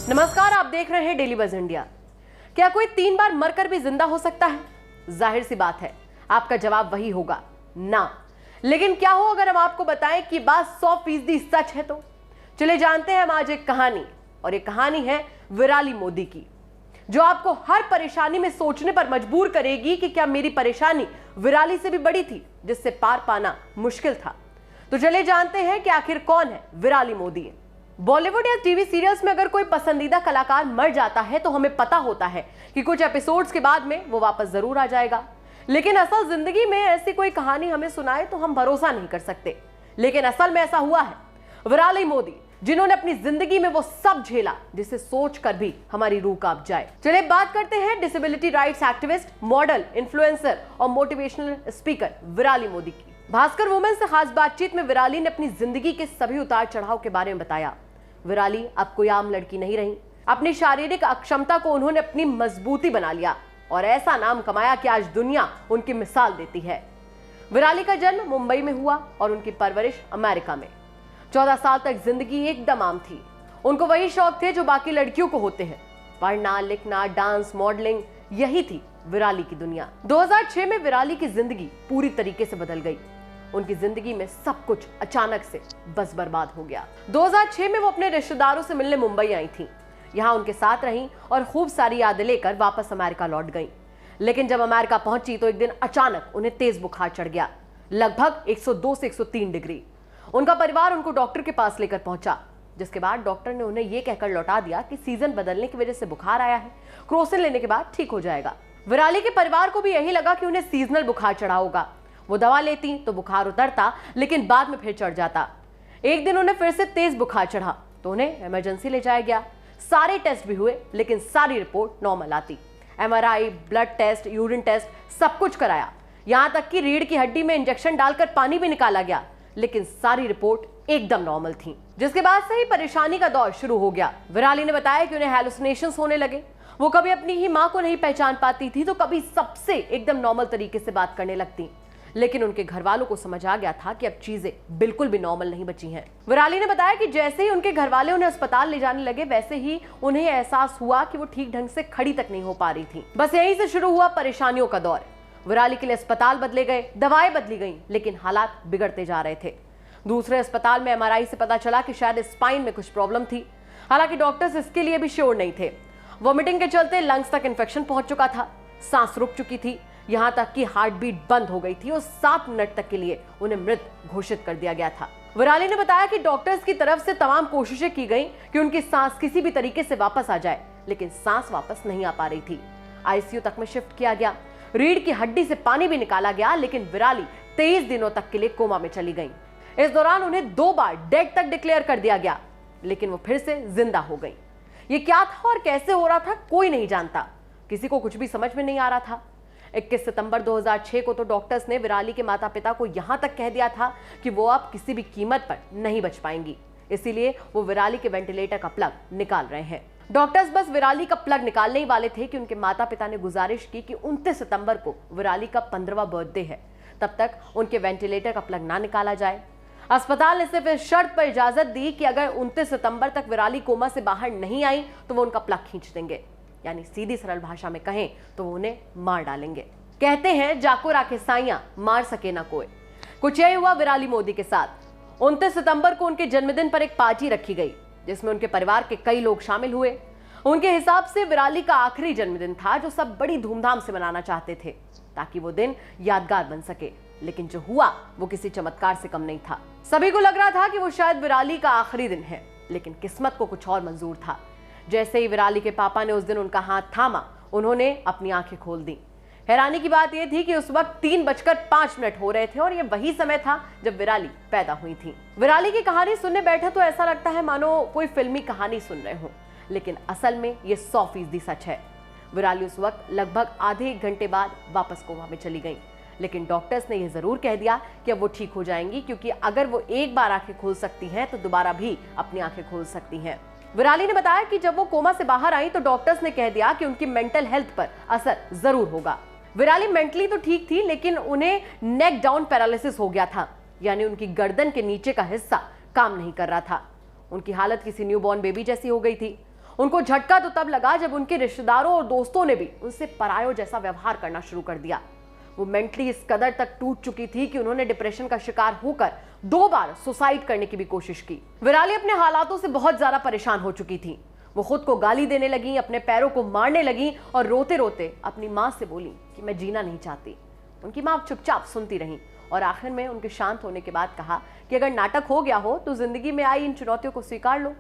नमस्कार, आप देख रहे हैं डेली बज इंडिया। क्या कोई 3 बार मरकर भी जिंदा हो सकता है? जाहिर सी बात है, आपका जवाब वही होगा, ना। लेकिन क्या हो अगर हम आपको बताएं कि बात 100% सच है तो? चले जानते हैं हम आज एक कहानी, और ये कहानी है विराली मोदी की, जो आपको हर परेशानी में सोचने पर मजबूर करेगी कि क्या मेरी परेशानी विराली से भी बड़ी थी, जिससे पार पाना मुश्किल था। तो चले जानते हैं कि आखिर कौन है विराली मोदी। बॉलीवुड या टीवी सीरियल्स में अगर कोई पसंदीदा कलाकार मर जाता है तो हमें पता होता है कि कुछ एपिसोड्स के बाद में वो वापस जरूर आ जाएगा, लेकिन असल जिंदगी में ऐसी कोई कहानी हमें सुनाए तो हम भरोसा नहीं कर सकते। लेकिन असल में ऐसा हुआ है। विराली मोदी, जिन्होंने अपनी जिंदगी में वो सब झेला जिसे सोचकर भी हमारी रूह कांप जाए। चलिए बात करते हैं disability rights activist, model, influencer और मोटिवेशनल स्पीकर विराली मोदी की। भास्कर वुमेन से खास बातचीत में विराली ने अपनी जिंदगी के सभी उतार चढ़ाव के बारे में बताया। विराली अब कोई आम लड़की नहीं रही। अपनी शारीरिक अक्षमता को उन्होंने अपनी मजबूती बना लिया और ऐसा नाम कमाया कि आज दुनिया उनकी मिसाल देती है। विराली का जन्म मुंबई में हुआ और उनकी परवरिश अमेरिका में। 14 साल तक जिंदगी एकदम आम थी। उनको वही शौक थे जो बाकी लड़कियों को होते हैं, पढ़ना, लिखना, डांस, मॉडलिंग, यही थी विराली की दुनिया। 2006 में विराली की जिंदगी पूरी तरीके से बदल गई। उनकी जिंदगी में सब कुछ अचानक से बस बर्बाद हो गया। 2006 में वो अपने रिश्तेदारों से मिलने मुंबई आई थी। यहाँ उनके साथ रहीं और खूब सारी यादें लेकर वापस अमेरिका लौट गईं। लेकिन जब अमेरिका पहुंची तो एक दिन अचानक उन्हें तेज बुखार चढ़ गया, लगभग 102 से 103 डिग्री। उनका परिवार उनको डॉक्टर के पास लेकर पहुंचा, जिसके बाद डॉक्टर ने उन्हें यह कहकर लौटा दिया कि सीजन बदलने की वजह से बुखार आया है, क्रोसिन लेने के बाद ठीक हो जाएगा। विराली के परिवार को भी यही लगा कि उन्हें सीजनल बुखार चढ़ा होगा। वो दवा लेती तो बुखार उतरता, लेकिन बाद में फिर चढ़ जाता। एक दिन उन्हें फिर से तेज बुखार चढ़ा तो उन्हें इमरजेंसी ले जाया गया। सारे टेस्ट भी हुए, लेकिन सारी रिपोर्ट नॉर्मल आती। MRI, blood test, urine test, सब कुछ कराया। यहां तक कि रीढ़ की हड्डी में इंजेक्शन डालकर पानी भी निकाला गया, लेकिन सारी रिपोर्ट एकदम नॉर्मल थी। जिसके बाद से ही परेशानी का दौर शुरू हो गया। विराली ने बताया कि उन्हें हैलुसिनेशंस होने लगे। वो कभी अपनी ही मां को नहीं पहचान पाती थी तो कभी सबसे एकदम नॉर्मल तरीके से बात करने लगती। लेकिन उनके घर वालों को समझ आ गया था कि अब चीजें बिल्कुल भी नॉर्मल नहीं बची हैं। विराली ने बताया कि जैसे ही उनके घर वाले उन्हें अस्पताल ले जाने लगे, वैसे ही उन्हें एहसास हुआ कि वो ठीक ढंग से खड़ी तक नहीं हो पा रही थी। बस यहीं से शुरू हुआ परेशानियों का दौर। विराली के लिए अस्पताल बदले गए, दवाएं बदली गई, लेकिन हालात बिगड़ते जा रहे थे। दूसरे अस्पताल में MRI से पता चला कि शायद स्पाइन में कुछ प्रॉब्लम थी। हालांकि डॉक्टर्स इसके लिए भी श्योर नहीं थे। वॉमिटिंग के चलते लंग्स तक इन्फेक्शन पहुंच चुका था, सांस रुक चुकी थी, यहां तक कि हार्ट बीट बंद हो गई थी और 7 मिनट तक के लिए उन्हें मृत घोषित कर दिया गया था। विराली ने बताया कि डॉक्टर्स की तरफ से तमाम कोशिशें की गई कि उनकी सांस किसी भी तरीके से वापस आ जाए, लेकिन सांस वापस नहीं आ पा रही थी। ICU तक में शिफ्ट किया गया, रीढ़ की हड्डी से पानी भी निकाला गया, लेकिन विराली 23 दिनों तक के लिए कोमा में चली गई। इस दौरान उन्हें 2 बार डेड तक डिक्लेयर कर दिया गया, लेकिन वो फिर से जिंदा हो गई। ये क्या था और कैसे हो रहा था कोई नहीं जानता, किसी को कुछ भी समझ में नहीं आ रहा था। 21 सितंबर 2006 को तो डॉक्टर्स ने विराली के माता पिता को यहां तक कह दिया था कि वो अब किसी भी कीमत पर नहीं बच पाएंगी, इसीलिए वो विराली के वेंटिलेटर का प्लग निकाल रहे हैं। डॉक्टर्स बस विराली का प्लग निकालने ही वाले थे कि उनके माता पिता ने गुजारिश की कि 29 सितंबर को विराली का 15वां बर्थडे है, तब तक उनके वेंटिलेटर का प्लग ना निकाला जाए। अस्पताल ने सिर्फ इस शर्त पर इजाजत दी कि अगर 29 सितंबर तक विराली कोमा से बाहर नहीं आई तो वो उनका प्लग खींच देंगे, यानी सीधी सरल भाषा में कहें तो वो उन्हें मार डालेंगे। कहते हैं जाको राखे साइयां, मार सके ना कोई। कुछ यही हुआ विराली मोदी के साथ। 29 सितंबर को उनके जन्मदिन पर एक पार्टी रखी गई, जिसमें उनके परिवार के कई लोग शामिल हुए। उनके हिसाब से विराली का आखिरी जन्मदिन था जो सब बड़ी धूमधाम से मनाना चाहते थे, ताकि वो दिन यादगार बन सके। लेकिन जो हुआ वो किसी चमत्कार से कम नहीं था। सभी को लग रहा था कि वो शायद विराली का आखिरी दिन है, लेकिन किस्मत को कुछ और मंजूर था। जैसे ही विराली के पापा ने उस दिन उनका हाथ थामा, उन्होंने अपनी आंखें खोल दी। हैरानी की बात यह थी कि उस वक्त 3:05 हो रहे थे और ये वही समय था जब विराली पैदा हुई थी। विराली की कहानी सुनने बैठे तो ऐसा लगता है मानो कोई फिल्मी कहानी सुन रहे हो, लेकिन असल में ये 100% सच है। विराली उस वक्त लगभग आधे 1 घंटे बाद वापस कोमा में चली गई, लेकिन डॉक्टर्स ने यह जरूर कह दिया कि अब वो ठीक हो जाएंगी, क्योंकि अगर वो एक बार आंखें खोल सकती हैं तो दोबारा भी अपनी आंखें खोल सकती हैं। विराली ने बताया कि जब वो कोमा से बाहर आई तो डॉक्टर्स ने कह दिया कि उनकी मेंटल हेल्थ पर असर जरूर होगा। विराली मेंटली तो ठीक थी, लेकिन उन्हें नेक डाउन पैरालिसिस हो गया था, यानी उनकी गर्दन के नीचे का हिस्सा काम नहीं कर रहा था। उनकी हालत किसी न्यूबॉर्न बेबी जैसी हो गई थी। उनको झटका तो तब लगा जब उनके रिश्तेदारों और दोस्तों ने भी उनसे परायों जैसा व्यवहार करना शुरू कर दिया। वो मेंटली इस कदर तक टूट चुकी थी कि उन्होंने डिप्रेशन का शिकार होकर 2 बार सुसाइड करने की भी कोशिश की। विराली अपने हालातों से बहुत ज्यादा परेशान हो चुकी थी। वो खुद को गाली देने लगी, अपने पैरों को मारने लगी और रोते रोते अपनी मां से बोली कि मैं जीना नहीं चाहती। उनकी मां चुपचाप सुनती रही और आखिर में उनके शांत होने के बाद कहा कि अगर नाटक हो गया हो तो जिंदगी में आई इन चुनौतियों को स्वीकार लो।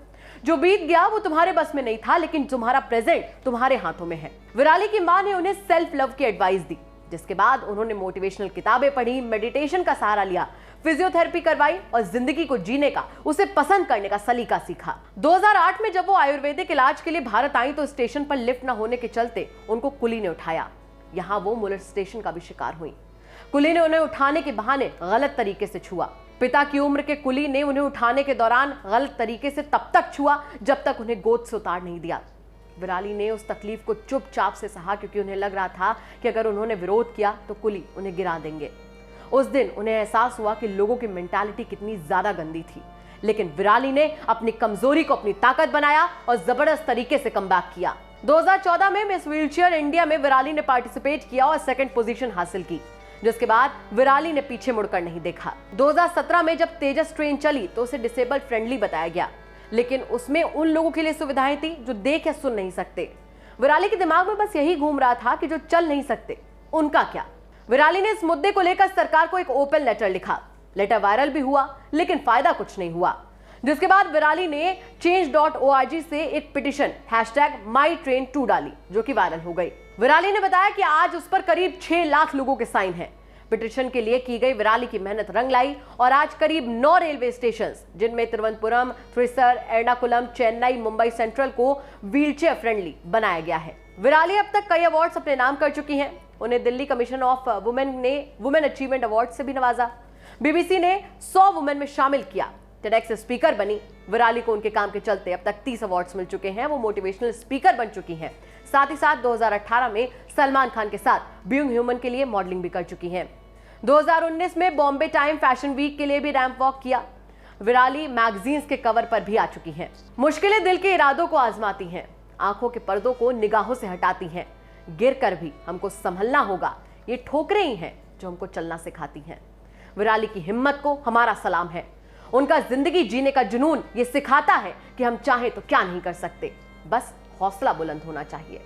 जो बीत गया वो तुम्हारे बस में नहीं था, लेकिन तुम्हारा प्रेजेंट तुम्हारे हाथों में है। विराली की मां ने उन्हें सेल्फ लव की एडवाइस दी, जिसके बाद उन्होंने मोटिवेशनल किताबें पढ़ी, मेडिटेशन का सहारा लिया, फिजियोथेरेपी करवाई और जिंदगी को जीने का, उसे पसंद करने का सलीका सीखा। 2008 में जब वो आयुर्वेदिक इलाज के लिए भारत आई तो स्टेशन पर लिफ्ट न होने के चलते उनको कुली ने उठाया। यहाँ वो मोलेस्टेशन का भी शिकार हुई। कुली ने उन्हें उठाने के बहाने गलत तरीके से छुआ। पिता की उम्र के कुली ने उन्हें उठाने के दौरान गलत तरीके से तब तक छुआ जब तक उन्हें गोद से उतार नहीं दिया। विराली ने उस तकलीफ को चुपचाप से सहा, क्योंकि उन्हें लग रहा था कि अगर उन्होंने विरोध किया तो कुली उन्हें गिरा देंगे। उस दिन उन्हें एहसास हुआ कि लोगों की मेंटालिटी कितनी ज्यादा गंदी थी, लेकिन विराली ने अपनी कमजोरी को अपनी ताकत बनाया और जबरदस्त तरीके से कमबैक किया। 2014 में मिस व्हीलचेयर इंडिया में विराली ने पार्टिसिपेट किया और 2nd पोजीशन हासिल की, जिसके बाद विराली ने पीछे मुड़कर नहीं देखा। 2017 में जब तेजस ट्रेन चली तो उसे डिसेबल फ्रेंडली बताया गया, लेकिन उसमें उन लोगों के लिए सुविधाएं थी जो देख या सुन नहीं सकते। विराली के दिमाग में बस यही घूम रहा था कि जो चल नहीं सकते उनका क्या। विराली ने इस मुद्दे को लेकर सरकार को एक ओपन लेटर लिखा। लेटर वायरल भी हुआ, लेकिन फायदा कुछ नहीं हुआ, जिसके बाद विराली ने change.org से एक पिटिशन #mytrain2 डाली, जो कि वायरल हो गई। विराली ने बताया कि आज उस पर करीब 6 लाख लोगों के साइन हैं। पिटिशन के लिए की गई विराली की मेहनत रंग लाई और आज करीब 9 रेलवे स्टेशन, जिनमें तिरुवनंतपुरम, थ्रिसर, एर्नाकुलम, चेन्नई, मुंबई सेंट्रल को व्हीलचेयर फ्रेंडली बनाया गया है। विराली अब तक कई अवार्ड्स अपने नाम कर चुकी हैं। उन्हें दिल्ली कमीशन ऑफ वुमेन ने वुमेन अचीवमेंट अवार्ड से भी नवाजा। बीबीसी ने 100 वुमेन में शामिल किया। टेडेक्स स्पीकर बनी। विराली को उनके काम के चलते अब तक 30 अवार्ड्स मिल चुके हैं। वो मोटिवेशनल स्पीकर बन चुकी हैं। साथ ही साथ 2018 में सलमान खान के साथ बीइंग ह्यूमन के लिए मॉडलिंग भी कर चुकी हैं। 2019 में बॉम्बे टाइम फैशन वीक के लिए भी रैंप वॉक किया। विराली मैगजीन्स के कवर पर भी आ चुकी हैं। मुश्किलें दिल के इरादों को आजमाती हैं, आंखों के पर्दों को निगाहों से हटाती हैं। गिर कर भी हमको संभलना होगा, ये ठोकरें ही हैं जो हमको चलना सिखाती हैं। विराली की हिम्मत को हमारा सलाम है। उनका जिंदगी जीने का जुनून ये सिखाता है कि हम चाहें तो क्या नहीं कर सकते, बस हौसला बुलंद होना चाहिए।